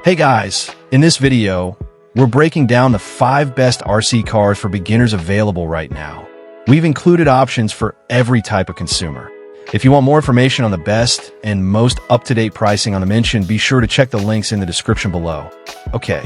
Hey guys, in this video, we're breaking down the 5 best RC cars for beginners available right now. We've included options for every type of consumer. If you want more information on the best and most up-to-date pricing on the mention, be sure to check the links in the description below. Okay,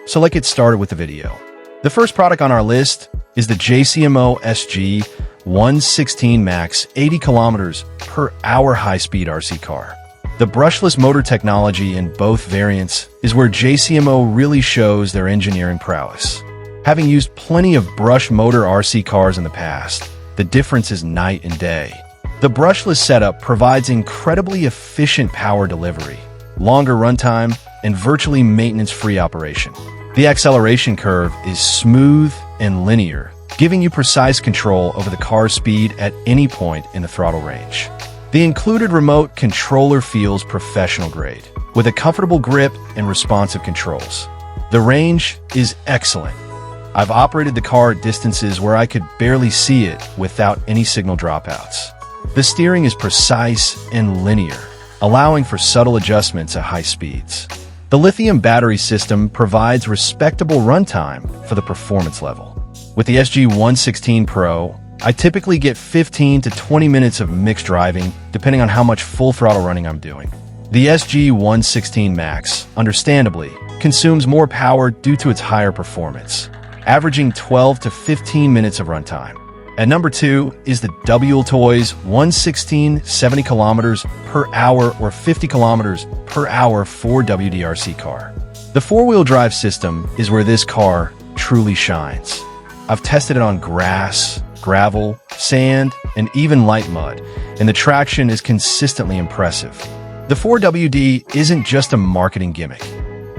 so let's get started with the video. The first product on our list is the JCMO SG116 Max 80 kilometers per hour high-speed RC car. The brushless motor technology in both variants is where JCMO really shows their engineering prowess. Having used plenty of brush motor RC cars in the past, the difference is night and day. The brushless setup provides incredibly efficient power delivery, longer runtime, and virtually maintenance-free operation. The acceleration curve is smooth and linear, giving you precise control over the car's speed at any point in the throttle range. The included remote controller feels professional grade, with a comfortable grip and responsive controls. The range is excellent. I've operated the car at distances where I could barely see it without any signal dropouts. The steering is precise and linear, allowing for subtle adjustments at high speeds. The lithium battery system provides respectable runtime for the performance level. With the SG116 Pro, I typically get 15 to 20 minutes of mixed driving, depending on how much full throttle running I'm doing. The SG116 Max, understandably, consumes more power due to its higher performance, averaging 12 to 15 minutes of runtime. At number 2 is the WLtoys 116 70 kilometers per hour or 50 kilometers per hour 4 WDRC car. The four-wheel drive system is where this car truly shines. I've tested it on grass, gravel, sand, and even light mud, and the traction is consistently impressive. The 4WD isn't just a marketing gimmick.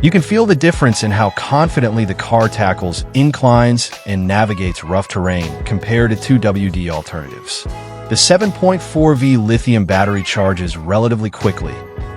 You can feel the difference in how confidently the car tackles inclines and navigates rough terrain compared to 2WD alternatives. The 7.4V lithium battery charges relatively quickly,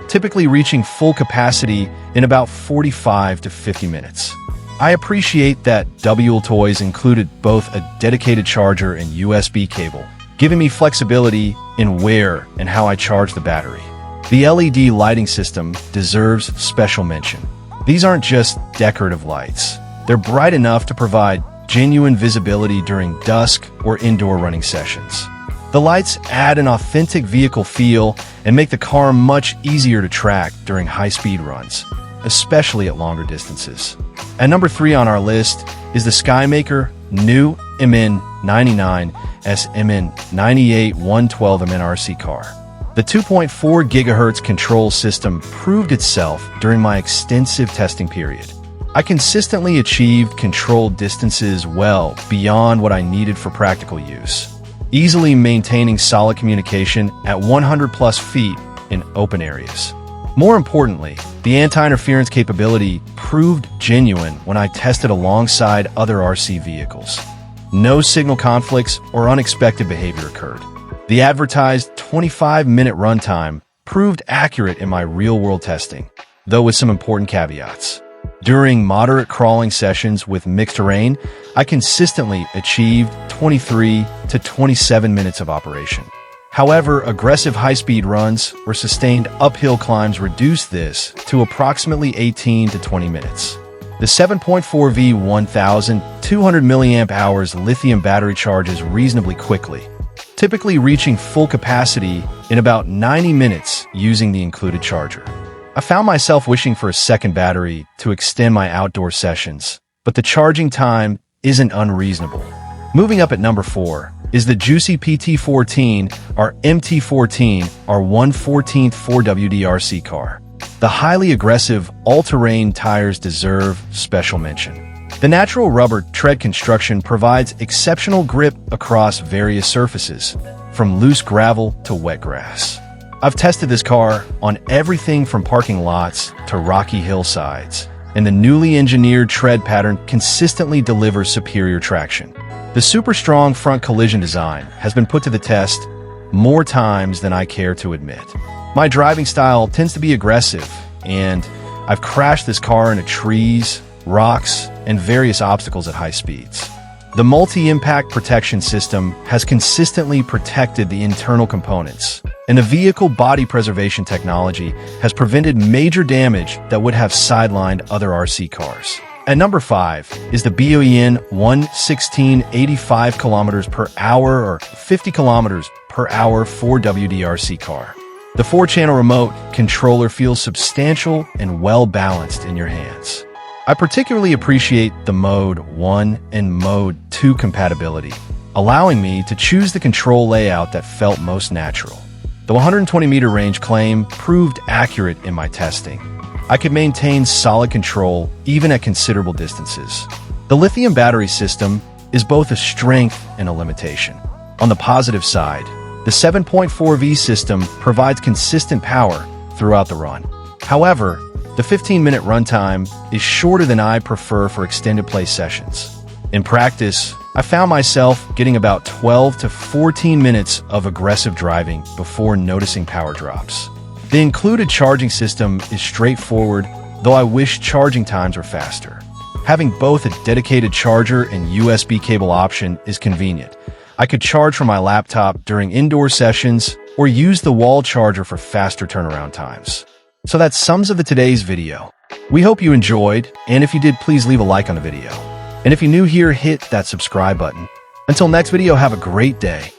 typically reaching full capacity in about 45 to 50 minutes. I appreciate that WLtoys included both a dedicated charger and USB cable, giving me flexibility in where and how I charge the battery. The LED lighting system deserves special mention. These aren't just decorative lights. They're bright enough to provide genuine visibility during dusk or indoor running sessions. The lights add an authentic vehicle feel and make the car much easier to track during high-speed runs, especially at longer distances. At number 3 on our list is the Skymaker new MN99 SMN98 112MN RC car. The 2.4 GHz control system proved itself during my extensive testing period. I consistently achieved controlled distances well beyond what I needed for practical use, easily maintaining solid communication at 100+ feet in open areas. More importantly, the anti-interference capability proved genuine when I tested alongside other RC vehicles. No signal conflicts or unexpected behavior occurred. The advertised 25-minute runtime proved accurate in my real-world testing, though with some important caveats. During moderate crawling sessions with mixed terrain, I consistently achieved 23 to 27 minutes of operation. However, aggressive high-speed runs or sustained uphill climbs reduced this to approximately 18 to 20 minutes. The 7.4V 1,200 mAh lithium battery charges reasonably quickly, typically reaching full capacity in about 90 minutes using the included charger. I found myself wishing for a second battery to extend my outdoor sessions, but the charging time isn't unreasonable. Moving up at number 4 is the JIUSI PT14 or MT14 or 1/14 4WDRC car. The highly aggressive all-terrain tires deserve special mention. The natural rubber tread construction provides exceptional grip across various surfaces, from loose gravel to wet grass. I've tested this car on everything from parking lots to rocky hillsides, and the newly engineered tread pattern consistently delivers superior traction. The super strong front collision design has been put to the test more times than I care to admit. My driving style tends to be aggressive, and I've crashed this car into trees, rocks, and various obstacles at high speeds. The multi-impact protection system has consistently protected the internal components, and the vehicle body preservation technology has prevented major damage that would have sidelined other RC cars. At number 5 is the BOEN 116 85 kilometers per hour or 50 kilometers per hour 4 WDRC car. The 4-channel remote controller feels substantial and well-balanced in your hands. I particularly appreciate the Mode 1 and Mode 2 compatibility, allowing me to choose the control layout that felt most natural. The 120-meter range claim proved accurate in my testing. I could maintain solid control even at considerable distances. The lithium battery system is both a strength and a limitation. On the positive side, the 7.4V system provides consistent power throughout the run. However, the 15-minute runtime is shorter than I prefer for extended play sessions. In practice, I found myself getting about 12 to 14 minutes of aggressive driving before noticing power drops. The included charging system is straightforward, though I wish charging times were faster. Having both a dedicated charger and USB cable option is convenient. I could charge from my laptop during indoor sessions or use the wall charger for faster turnaround times. So that sums up today's video. We hope you enjoyed, and if you did, please leave a like on the video. And if you're new here, hit that subscribe button. Until next video, have a great day.